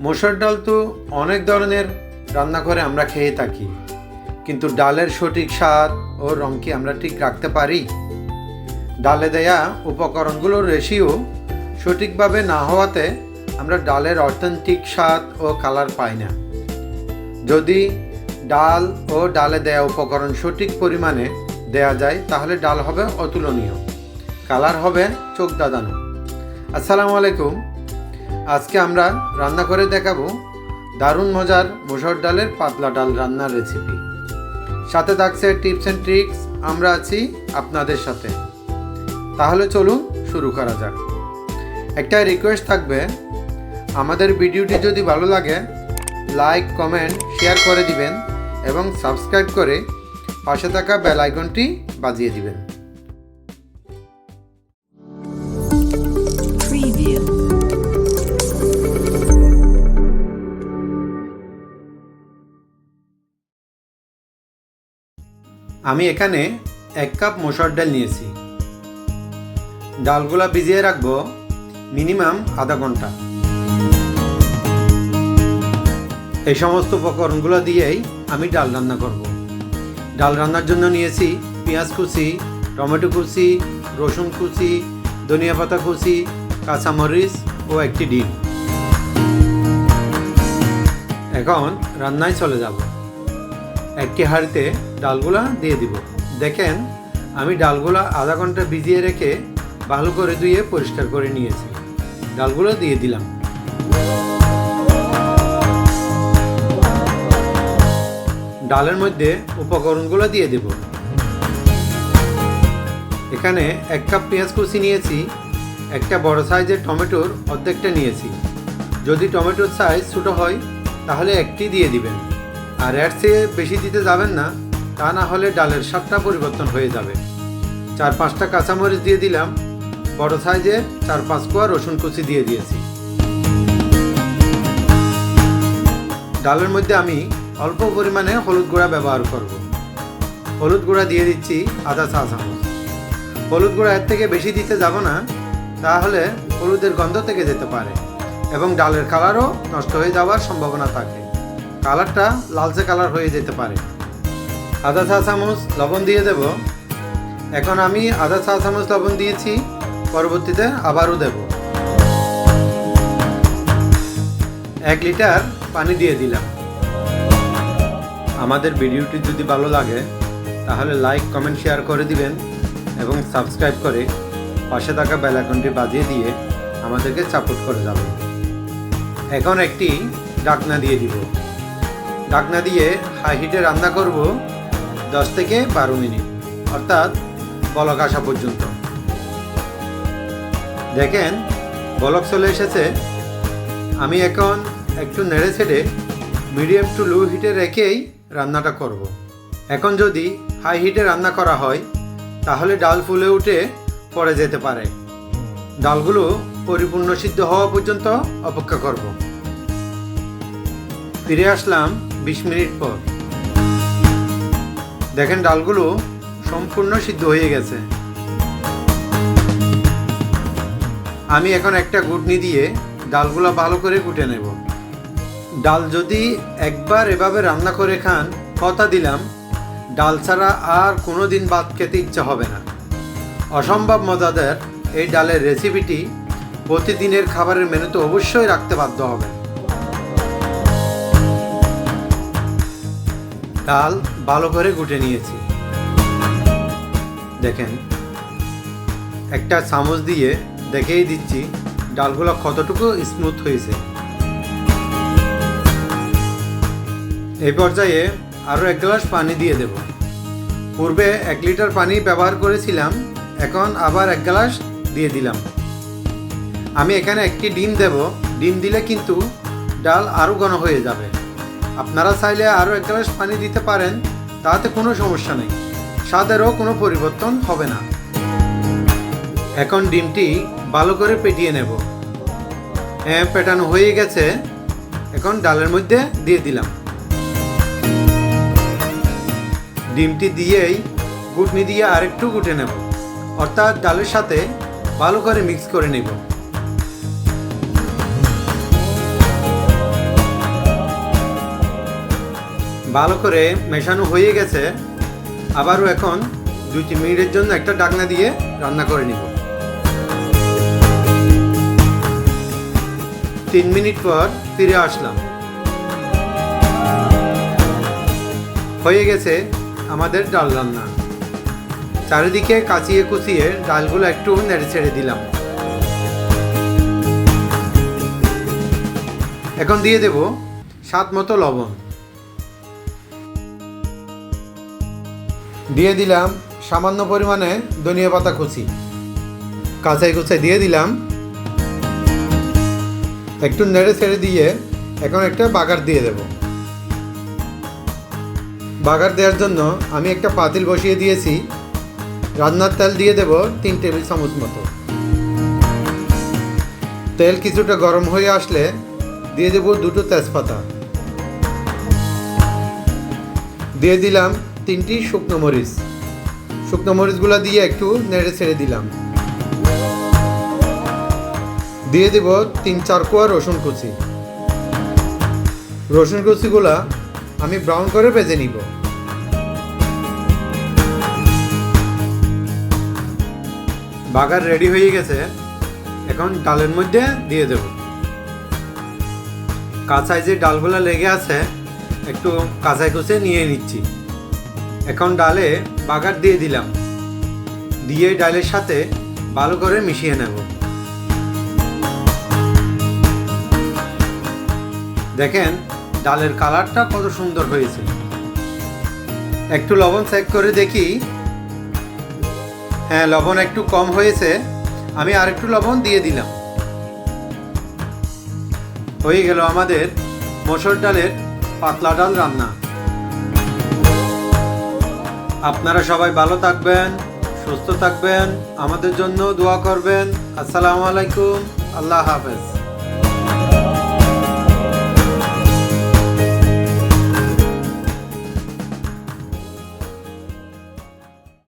মসুর ডাল তো অনেক ধরনের রান্না করে আমরা খেয়ে থাকি, কিন্তু ডালের সঠিক স্বাদ ও রং কি আমরা ঠিক রাখতে পারি? ডালে দেয়া উপকরণগুলোর রেশিও সঠিকভাবে না হওয়াতে আমরা ডালের অথেন্টিক স্বাদ ও কালার পাই না। যদি ডাল ও ডালে দেয়া উপকরণ সঠিক পরিমাণে দেয়া যায় তাহলে ডাল হবে অতুলনীয়, কালার হবে চোখ ধাঁধানো। আসসালামু আলাইকুম। আজকে আমরা রান্না করে দেখাবো দারুণ মজার মসুর ডালের পাতলা ডাল রান্নার রেসিপি। সাথে থাকছে টিপস অ্যান্ড ট্রিক্স। আমরা আছি আপনাদের সাথে। তাহলে চলুন শুরু করা যাক। একটা রিকোয়েস্ট থাকবে, আমাদের ভিডিওটি যদি ভালো লাগে লাইক, কমেন্ট, শেয়ার করে দিবেন এবং সাবস্ক্রাইব করে পাশে থাকা বেল আইকনটি বাজিয়ে দিবেন। আমি এখানে 1 কাপ মসুর ডাল নিয়েছি। ডালগুলা ভিজিয়ে রাখবো মিনিমাম আধা ঘন্টা। এই সমস্ত উপকরণগুলো দিয়েই আমি ডাল রান্না করব। ডাল রান্নার জন্য নিয়েছি পেঁয়াজ কুচি, টমেটো কুচি, রসুন কুচি, ধনিয়া পাতা কুচি, কাঁচামরিচ ও একটি ডিম। এখন রান্নায় চলে যাব। একটি হাঁড়িতে ডালগুলা দিয়ে দিব। দেখেন, আমি ডালগুলা আধা ঘন্টা ভিজিয়ে রেখে ভালো করে ধুয়ে পরিষ্কার করে নিয়েছি। ডালগুলো দিয়ে দিলাম। ডালের মধ্যে উপকরণগুলো দিয়ে দেব। এখানে 1 কাপ পেঁয়াজ কুচি নিয়েছি, একটা বড় সাইজের টমেটোর অর্ধেকটা নিয়েছি। যদি টমেটোর সাইজ ছোটো হয় তাহলে একটি দিয়ে দিবেন, আর এর চেয়ে বেশি দিতে যাবেন না, তা না হলে ডালের স্বাদটা পরিবর্তন হয়ে যাবে। 4-5টা কাঁচামরিচ দিয়ে দিলাম। বড় সাইজে 4-5 কোয়া রসুন কুচি দিয়ে দিয়েছি। ডালের মধ্যে আমি অল্প পরিমাণে হলুদ গুঁড়া ব্যবহার করব। হলুদ গুঁড়া দিয়ে দিচ্ছি আধা চা চামচ। হলুদ গুঁড়া এর থেকে বেশি দিতে যাব না, তাহলে হলুদের গন্ধ থেকে যেতে পারে এবং ডালের কালারও নষ্ট হয়ে যাওয়ার সম্ভাবনা থাকে। কালারটা লালচে কালার হয়ে যেতে পারে। আধা চা চামচ লবণ দিয়ে দেব। এখন আমি আধা চা চামচ লবণ দিয়েছি, পরবর্তীতে আবারও দেব। 1 লিটার পানি দিয়ে দিলাম। আমাদের ভিডিওটি যদি ভালো লাগে তাহলে লাইক, কমেন্ট, শেয়ার করে দিবেন এবং সাবস্ক্রাইব করে পাশে থাকা বেল আইকনটি বাজিয়ে দিয়ে আমাদেরকে সাপোর্ট করে যাবেন। এখন একটি ঢাকনা দিয়ে দিব। ঢাকনা দিয়ে হাই হিটে রান্না করব 10 থেকে 12 মিনিট, অর্থাৎ বলক আসা পর্যন্ত। দেখেন, বলক চলে এসেছে। আমি এখন একটু নেড়ে ছেড়ে মিডিয়াম টু লো হিটে রেখেই রান্নাটা করব। এখন যদি হাই হিটে রান্না করা হয় তাহলে ডাল ফুলে উঠে পড়ে যেতে পারে। ডালগুলো পরিপূর্ণ সিদ্ধ হওয়া পর্যন্ত অপেক্ষা করব। ফিরে আসলাম 20 মিনিট পর। দেখেন, ডালগুলো সম্পূর্ণ সিদ্ধ হয়ে গেছে। আমি এখন একটা ঘুটনি দিয়ে ডালগুলো ভালো করে কুটে নেব। ডাল যদি একবার এভাবে রান্না করে খান, কথা দিলাম ডাল ছাড়া আর কোনো দিন ভাত খেতে ইচ্ছা হবে না। অসম্ভব মজাদার এই ডালের রেসিপিটি প্রতিদিনের খাবারের মেনুতে অবশ্যই রাখতে বাধ্য হবেন। ডাল ভালো করে গুটে নিয়েছি। দেখেন, একটা চামচ দিয়ে দেখেই দিচ্ছি ডালগুলো কতটুকু স্মুথ হয়েছে। এই পর্যায়ে আরও 1 গ্লাস পানি দিয়ে দেব। পূর্বে 1 লিটার পানি ব্যবহার করেছিলাম, এখন আবার 1 গ্লাস দিয়ে দিলাম। আমি এখানে একটি ডিম দেব। ডিম দিলে কিন্তু ডাল আরও ঘন হয়ে যাবে। আপনারা চাইলে আরও 1 গ্লাস পানি দিতে পারেন, তাতে কোনো সমস্যা নেই, স্বাদেরও কোনো পরিবর্তন হবে না। এখন ডিমটি ভালো করে পেটিয়ে নেব। পেটানো হয়ে গেছে। এখন ডালের মধ্যে দিয়ে দিলাম। ডিমটি দিয়েই ঘুটনি দিয়ে আরেকটু গুটে নেব, অর্থাৎ ডালের সাথে ভালো করে মিক্স করে নেব। ভালো করে মেশানো হয়ে গেছে। আবারও এখন 2-3 মিনিটের জন্য একটা ঢাকনা দিয়ে রান্না করে নিব। 3 মিনিট পর ফিরে আসলাম। হয়ে গেছে আমাদের ডাল রান্না। চারিদিকে কাচিয়ে কুচিয়ে ডালগুলো একটু নেড়ে ছেড়ে দিলাম। এখন দিয়ে দেব স্বাদ মতো লবণ, দিয়ে দিলাম সামান্য পরিমাণে ধনিয়া পাতা কুচি, কাঁচাই কুচাই দিয়ে দিলাম। একটু নেড়ে ছেড়ে দিয়ে এখন একটা বাগার দিয়ে দেব। বাগার দেওয়ার জন্য আমি একটা পাতিল বসিয়ে দিয়েছি। রান্নার তেল দিয়ে দেব 3 টেবিল চামচ মতো। তেল কিছুটা গরম হয়ে আসলে দিয়ে দেব 2টো তেজপাতা, দিয়ে দিলাম 3টি শুকনো মরিচ। শুকনো মরিচগুলো দিয়ে একটু নেড়ে ছেড়ে দিলাম। দিয়ে দেব 3-4 কোয়া রসুন কুচি। রসুন কুচিগুলা আমি ব্রাউন করে ভেজে নিব। বাগার রেডি হয়ে গেছে। এখন ডালের মধ্যে দিয়ে দেব। কাঁচায় যে ডালগুলো লেগে আছে একটু কাঁচাই কুচে নিয়ে নিচ্ছি। এখন ডালে বাগার দিয়ে দিলাম, দিয়ে ডালের সাথে ভালো করে মিশিয়ে নেব। দেখেন ডালের কালারটা কত সুন্দর হয়েছে। একটু লবণ চেক করে দেখি। হ্যাঁ, লবণ একটু কম হয়েছে, আমি আরেকটু লবণ দিয়ে দিলাম। হয়ে গেল আমাদের মসুর ডালের পাতলা ডাল রান্না। আপনারা সবাই ভালো থাকবেন, সুস্থ থাকবেন, আমাদের জন্য দোয়া করবেন। আসসালামু আলাইকুম, আল্লাহ হাফেজ।